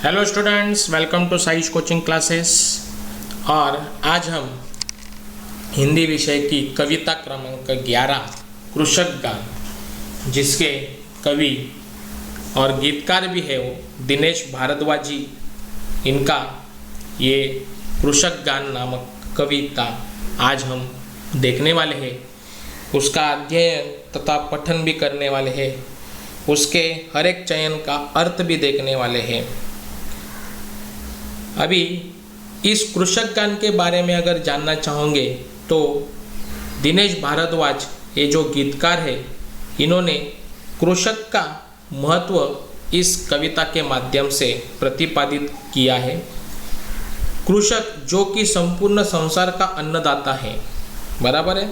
Hello students, welcome to size coaching classes. और आज हम हिंदी विषय की कविता क्रमांक 11 कृषक गान, जिसके कवि और गीतकार भी है वो दिनेश भारद्वाज जी, इनका ये कृषक गान नामक कविता आज हम देखने वाले हैं। उसका अध्ययन तथा पठन भी करने वाले हैं, उसके हर एक चयन का अर्थ भी देखने वाले हैं। अभी इस कृषक गान के बारे में अगर जानना चाहोगे तो दिनेश भारद्वाज ये जो गीतकार है, इन्होंने कृषक का महत्व इस कविता के माध्यम से प्रतिपादित किया है। कृषक जो कि संपूर्ण संसार का अन्नदाता है, बराबर है।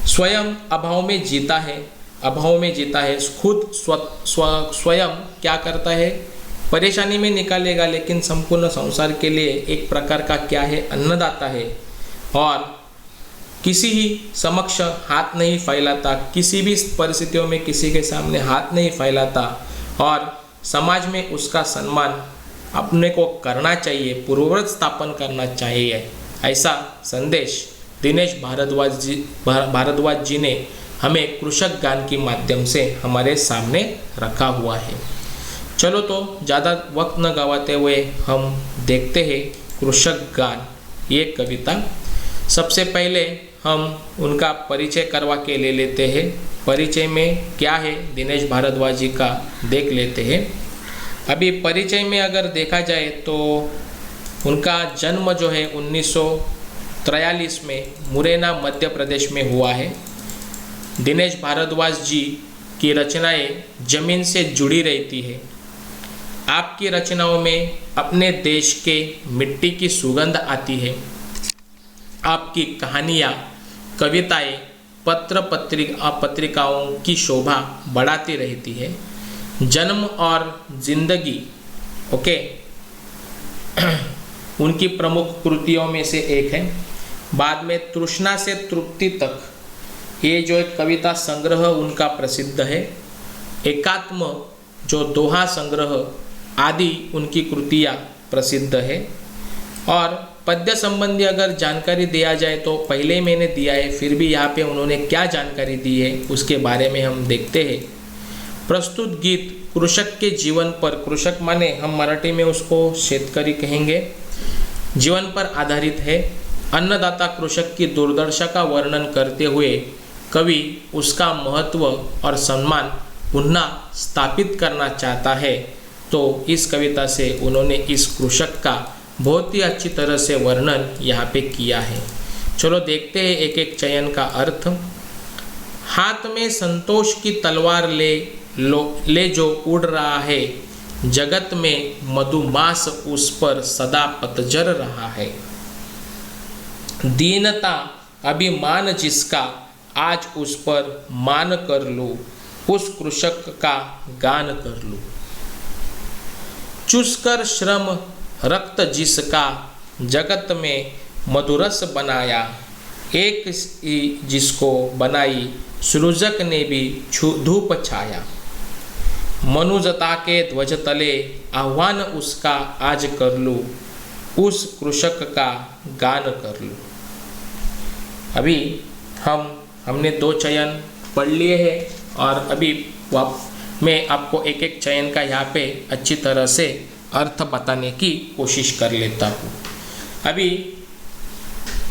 स्वयं अभाव में जीता है, खुद स्वयं क्या करता है, परेशानी में निकालेगा, लेकिन संपूर्ण संसार के लिए एक प्रकार का क्या है, अन्नदाता है। और किसी ही समक्ष हाथ नहीं फैलाता, किसी भी परिस्थितियों में किसी के सामने हाथ नहीं फैलाता, और समाज में उसका सम्मान अपने को करना चाहिए, पूर्ववत स्थापन करना चाहिए। ऐसा संदेश दिनेश भारद्वाज जी ने हमें कृषक गान के माध्यम से हमारे सामने रखा हुआ है। चलो तो ज़्यादा वक्त न गवाते हुए हम देखते हैं कृषक गान ये कविता। सबसे पहले हम उनका परिचय करवा के ले लेते हैं। परिचय में क्या है दिनेश भारद्वाज जी का देख लेते हैं। अभी परिचय में अगर देखा जाए तो उनका जन्म जो है 1943 में मुरैना मध्य प्रदेश में हुआ है। दिनेश भारद्वाज जी की रचनाएं जमीन से जुड़ी रहती है। आपकी रचनाओं में अपने देश के मिट्टी की सुगंध आती है। आपकी कहानियाँ, कविताएं पत्रिकाओं की शोभा बढ़ाती रहती है। जन्म और जिंदगी उनकी प्रमुख कृतियों में से एक है। बाद में तृष्णा से तृप्ति तक ये जो एक कविता संग्रह उनका प्रसिद्ध है। एकात्म जो दोहा संग्रह आदि उनकी कृतियाँ प्रसिद्ध है। और पद्य संबंधी अगर जानकारी दिया जाए तो पहले मैंने दिया है, फिर भी यहाँ पे उन्होंने क्या जानकारी दी है उसके बारे में हम देखते हैं। प्रस्तुत गीत कृषक के जीवन पर, कृषक माने हम मराठी में उसको शेतकरी कहेंगे, जीवन पर आधारित है। अन्नदाता कृषक की दुर्दशा का वर्णन करते हुए कवि उसका महत्व और सम्मान पुनः स्थापित करना चाहता है। तो इस कविता से उन्होंने इस कृषक का बहुत ही अच्छी तरह से वर्णन यहाँ पे किया है। चलो देखते हैं एक एक चयन का अर्थ। हाथ में संतोष की तलवार ले जो उड़ रहा है, जगत में मधुमास उस पर सदा पतझर रहा है। दीनता अभिमान जिसका, आज उस पर मान कर लो, उस कृषक का गान कर लो। चूसकर श्रम रक्त जिसका, जगत में मधुरस बनाया, एक ही जिसको बनाई सृजक ने भी धूप छाया। मनुजता के ध्वज तले आह्वान उसका आज कर लो, उस कृषक का गान कर लो। अभी हमने 2 चयन पढ़ लिए हैं और अभी मैं आपको एक एक चयन का यहाँ पे अच्छी तरह से अर्थ बताने की कोशिश कर लेता हूँ। अभी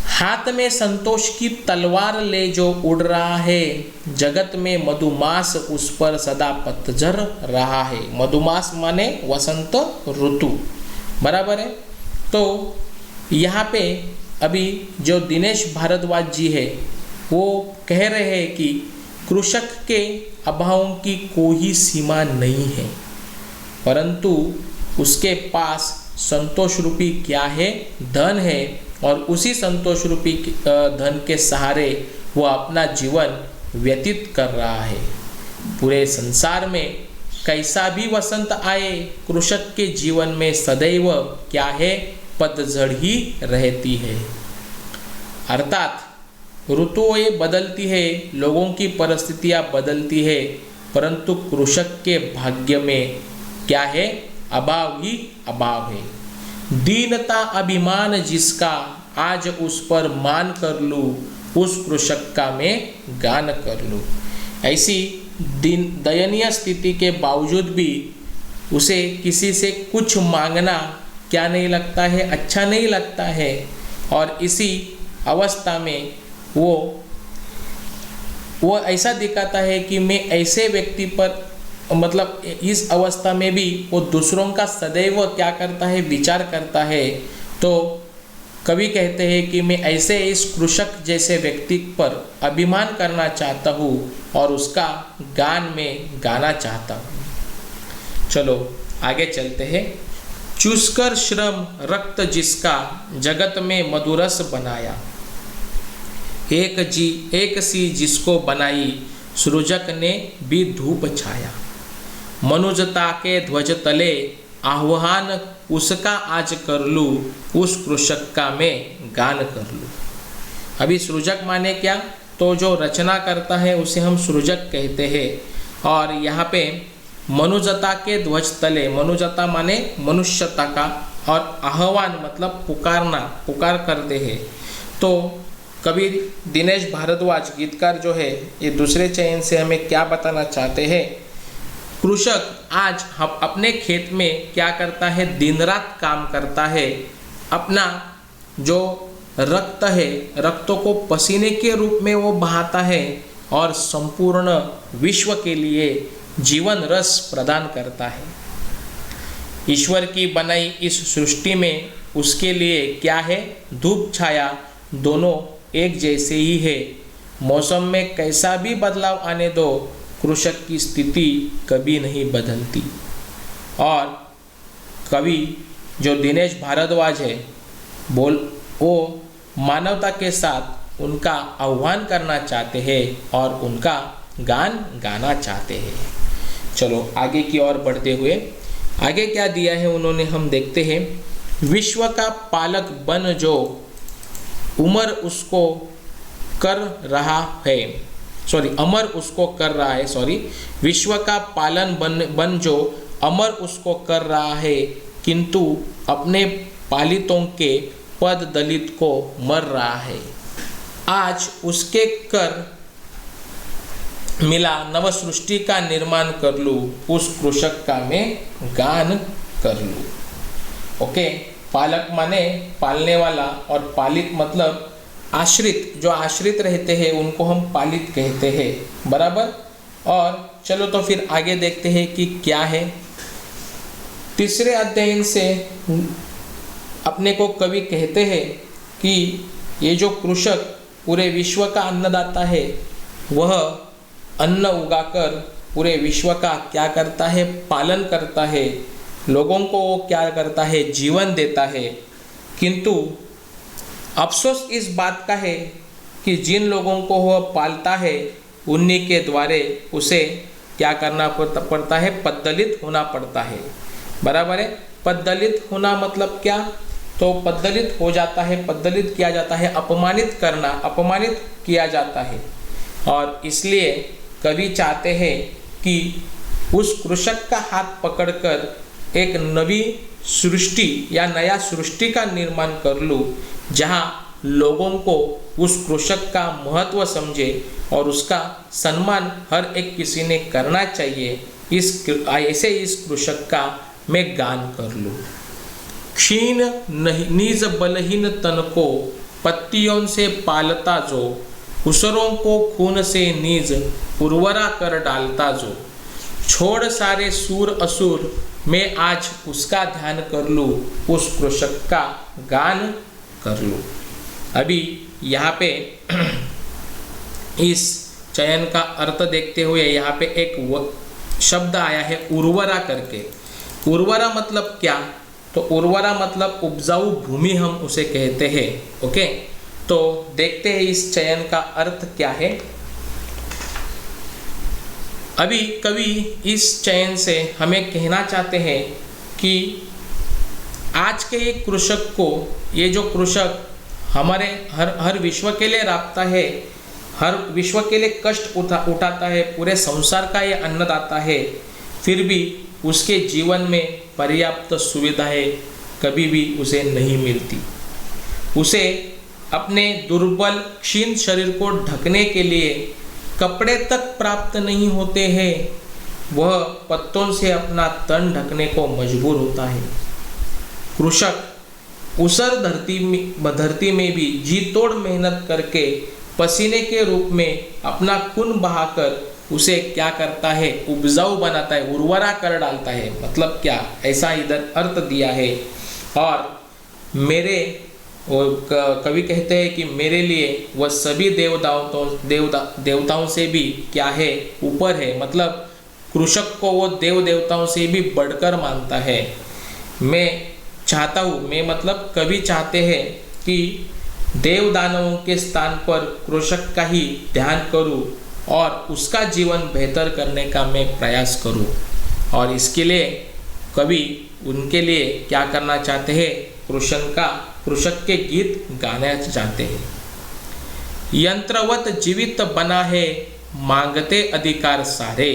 हाथ में संतोष की तलवार ले जो उड़ रहा है, जगत में मधुमास उस पर सदा पतझर रहा है। मधुमास माने वसंत ऋतु, बराबर है। तो यहाँ पे अभी जो दिनेश भारद्वाज जी है वो कह रहे हैं कि कृषक के अभावों की कोई सीमा नहीं है, परंतु उसके पास संतोष रूपी क्या है, धन है, और उसी संतोष रूपी धन के सहारे वो अपना जीवन व्यतीत कर रहा है। पूरे संसार में कैसा भी वसंत आए, कृषक के जीवन में सदैव क्या है, पतझड़ ही रहती है। अर्थात ऋतुएं बदलती है, लोगों की परिस्थितियां बदलती है, परंतु कृषक के भाग्य में क्या है? अभाव ही अभाव है। दीनता अभिमान जिसका, आज उस पर मान कर लूँ, उस कृषक का मैं गान कर लूँ। ऐसी दयनीय स्थिति के बावजूद भी उसे किसी से कुछ मांगना क्या नहीं लगता है? अच्छा नहीं लगता है। और इसी अवस्था में वो ऐसा दिखाता है कि मैं ऐसे व्यक्ति पर, मतलब इस अवस्था में भी वो दूसरों का सदैव क्या करता है? विचार करता है। तो कवि कहते हैं कि मैं ऐसे इस कृषक जैसे व्यक्ति पर अभिमान करना चाहता हूँ और उसका गान में गाना चाहता हूँ। चलो आगे चलते हैं। चूसकर श्रम रक्त जिसका, जगत में मधुरस बनाया, एक सी जिसको बनाई, सृजक ने भी धूप छाया। मनुजता के ध्वज तले, आह्वान उसका आज कर लूँ, उस कृषक का मैं गान कर लूँ। अभी सृजक माने क्या? तो जो रचना करता है उसे हम सृजक कहते हैं। और यहाँ पे मनुजता के ध्वज तले, मनुजता माने मनुष्यता का, और आह्वान मतलब पुकारना, पुकार करते हैं। तो कवि दिनेश भारद्वाज गीतकार जो है, ये दूसरे चयन से हमें क्या बताना चाहते हैं? कृषक आज हम अपने खेत में क्या करता है? दिन रात काम करता है। अपना जो रक्त है, रक्तों को पसीने के रूप में वो बहाता है और संपूर्ण विश्व के लिए जीवन रस प्रदान करता है। ईश्वर की बनाई इस सृष्टि में उसके लिए क्या है? धूप छाया दोनों एक जैसे ही है। मौसम में कैसा भी बदलाव आने दो, कृषक की स्थिति कभी नहीं बदलती। और कवि जो दिनेश भारद्वाज है, वो मानवता के साथ उनका आह्वान करना चाहते हैं और उनका गान गाना चाहते हैं। चलो आगे की ओर बढ़ते हुए आगे क्या दिया है उन्होंने, हम देखते हैं। विश्व का पालक बन जो, उमर उसको कर रहा है, अमर उसको कर रहा है, विश्व का पालन बन जो अमर उसको कर रहा है, किंतु अपने पालितों के पद दलित को मर रहा है। आज उसके कर मिला, नव सृष्टि का निर्माण कर लूँ, उस कृषक का मैं गान कर लूँ। ओके, पालक माने पालने वाला, और पालित मतलब आश्रित, जो आश्रित रहते हैं उनको हम पालित कहते हैं, बराबर। और चलो तो फिर आगे देखते हैं कि क्या है। तीसरे अध्ययन से अपने को कवि कहते हैं कि ये जो कृषक पूरे विश्व का अन्नदाता है, वह अन्न उगाकर पूरे विश्व का क्या करता है? पालन करता है। लोगों को वो क्या करता है? जीवन देता है। किंतु अफसोस इस बात का है कि जिन लोगों को वह पालता है, उन्हीं के द्वारे उसे क्या करना पड़ता है? पददलित होना पड़ता है, बराबर है। पददलित होना मतलब क्या? तो पददलित हो जाता है, पददलित किया जाता है, अपमानित करना, अपमानित किया जाता है। और इसलिए कवि चाहते हैं कि उस कृषक का हाथ पकड़कर एक नवी सृष्टि या नया सृष्टि का निर्माण कर लूँ, जहाँ लोगों को उस कृषक का महत्व समझे और उसका सम्मान हर एक किसी ने करना चाहिए। ऐसे इस कृषक का मैं गान कर लूँ। क्षीण निज बलहीन तन को, पत्तियों से पालता जो, उसरों को खून से निज उर्वरा कर डालता जो, छोड़ सारे सूर असुर, मैं आज उसका ध्यान कर लूँ, उस कृषक का गान कर लूँ। अभी यहाँ पे इस चयन का अर्थ देखते हुए यहाँ पे एक शब्द आया है उर्वरा करके। उर्वरा मतलब क्या? तो उर्वरा मतलब उपजाऊ भूमि, हम उसे कहते हैं। ओके, तो देखते हैं इस चयन का अर्थ क्या है। अभी कवि इस चयन से हमें कहना चाहते हैं कि आज के एक कृषक को, ये जो कृषक हमारे हर विश्व के लिए राबता है, हर विश्व के लिए कष्ट उठाता है, पूरे संसार का ये अन्नदाता है, फिर भी उसके जीवन में पर्याप्त सुविधाएं कभी भी उसे नहीं मिलती। उसे अपने दुर्बल क्षीण शरीर को ढकने के लिए कपड़े तक प्राप्त नहीं होते हैं। वह पत्तों से अपना तन ढकने को मजबूर होता है। कृषक ऊसर धरती में भी जी तोड़ मेहनत करके पसीने के रूप में अपना खून बहाकर उसे क्या करता है, उपजाऊ बनाता है, उर्वरा कर डालता है। मतलब क्या, ऐसा इधर अर्थ दिया है। और मेरे कवि कहते हैं कि मेरे लिए वह सभी देवताओं से भी क्या है, ऊपर है। मतलब कृषक को वो देवताओं से भी बढ़कर मानता है। मैं चाहता हूँ, मैं मतलब कवि चाहते हैं कि देव दानवों के स्थान पर कृषक का ही ध्यान करूँ और उसका जीवन बेहतर करने का मैं प्रयास करूँ। और इसके लिए कवि उनके लिए क्या करना चाहते हैं, कृषक के गीत गाना चाहते हैं। यंत्रवत जीवित बना है, मांगते अधिकार सारे,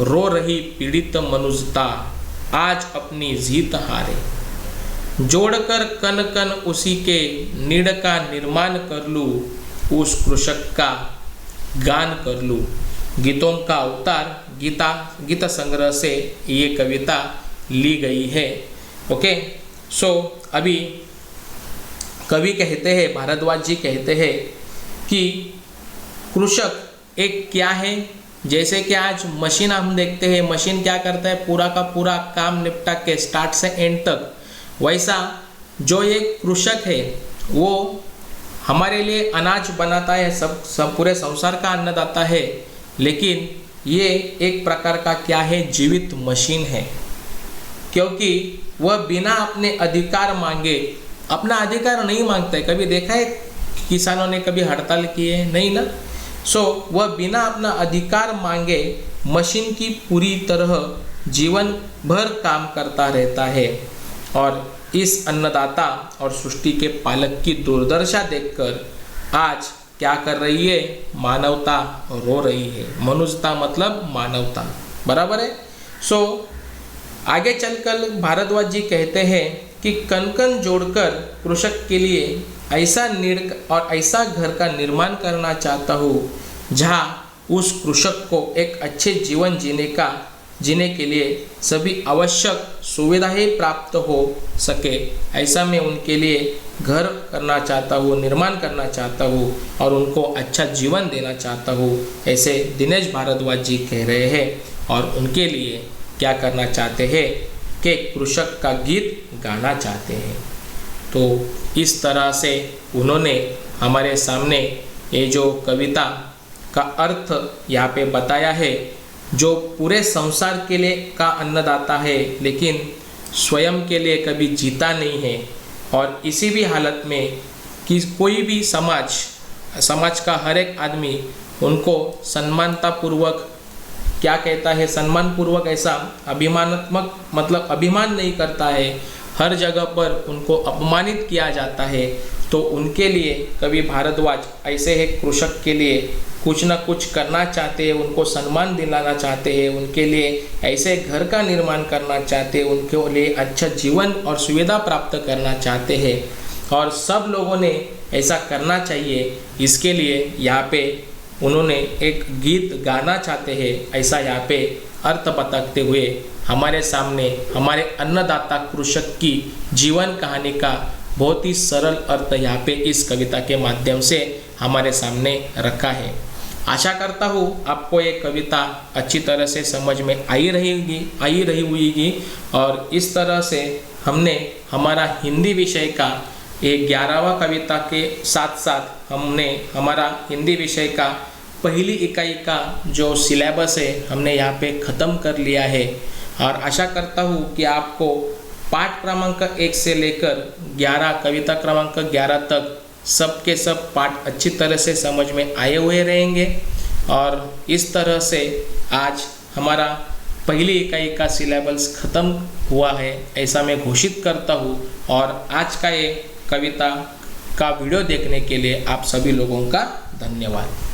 रो रही पीड़ित मनुष्यता, आज अपनी जीत हारे। जोड़कर कन कन उसी के नीड़ का निर्माण कर लूँ, उस कृषक का गान कर लूँ। गीतों का अवतार गीत संग्रह से ये कविता ली गई है। ओके, सो अभी कवि कहते हैं, भारद्वाज जी कहते हैं कि कृषक एक क्या है। जैसे कि आज मशीन हम देखते हैं, मशीन क्या करता है, पूरा का पूरा काम निपटा के स्टार्ट से एंड तक, वैसा जो एक कृषक है वो हमारे लिए अनाज बनाता है, सब पूरे संसार का अन्नदाता है। लेकिन ये एक प्रकार का क्या है, जीवित मशीन है। क्योंकि वह बिना अपने अधिकार मांगे, अपना अधिकार नहीं मांगता है। कभी देखा है किसानों ने कभी हड़ताल की है? नहीं ना। सो वह बिना अपना अधिकार मांगे मशीन की पूरी तरह जीवन भर काम करता रहता है। और इस अन्नदाता और सृष्टि के पालक की दुर्दशा देखकर आज क्या कर रही है, मानवता रो रही है। मनुष्यता मतलब मानवता, बराबर है। सो आगे चलकर भारद्वाज जी कहते हैं कि कन कन जोड़कर कृषक के लिए ऐसा नीड़ और ऐसा घर का निर्माण करना चाहता हूँ जहाँ उस कृषक को एक अच्छे जीवन जीने के लिए सभी आवश्यक सुविधाएं प्राप्त हो सके। ऐसा मैं उनके लिए घर करना चाहता हूँ, निर्माण करना चाहता हूँ और उनको अच्छा जीवन देना चाहता हूँ। ऐसे दिनेश भारद्वाज जी कह रहे हैं और उनके लिए क्या करना चाहते हैं कि कृषक का गीत गाना चाहते हैं। तो इस तरह से उन्होंने हमारे सामने ये जो कविता का अर्थ यहाँ पे बताया है, जो पूरे संसार के लिए का अन्नदाता है लेकिन स्वयं के लिए कभी जीता नहीं है। और इसी भी हालत में कि कोई भी समाज का हर एक आदमी उनको सम्मानतापूर्वक क्या कहता है, सम्मानपूर्वक ऐसा अभिमानात्मक मतलब अभिमान नहीं करता है, हर जगह पर उनको अपमानित किया जाता है। तो उनके लिए कवि भारद्वाज ऐसे है कृषक के लिए कुछ ना कुछ करना चाहते हैं, उनको सम्मान दिलाना चाहते हैं, उनके लिए ऐसे घर का निर्माण करना चाहते हैं, उनके लिए अच्छा जीवन और सुविधा प्राप्त करना चाहते हैं। और सब लोगों ने ऐसा करना चाहिए। इसके लिए यहाँ पे उन्होंने एक गीत गाना चाहते हैं, ऐसा यहाँ पे अर्थ बताते हुए हमारे सामने हमारे अन्नदाता कृषक की जीवन कहानी का बहुत ही सरल अर्थ यहाँ पे इस कविता के माध्यम से हमारे सामने रखा है। आशा करता हूँ आपको ये कविता अच्छी तरह से समझ में आई रही होगी। और इस तरह से हमने हमारा हिंदी विषय का ये 11वां कविता के साथ साथ हमने हमारा हिंदी विषय का पहली इकाई का जो सिलेबस है हमने यहाँ पे ख़त्म कर लिया है। और आशा करता हूँ कि आपको पाठ क्रमांक 1 से लेकर 11 कविता क्रमांक 11 तक सब के सब पाठ अच्छी तरह से समझ में आए हुए रहेंगे। और इस तरह से आज हमारा पहली इकाई का सिलेबस ख़त्म हुआ है ऐसा मैं घोषित करता हूँ। और आज का ये कविता का वीडियो देखने के लिए आप सभी लोगों का धन्यवाद।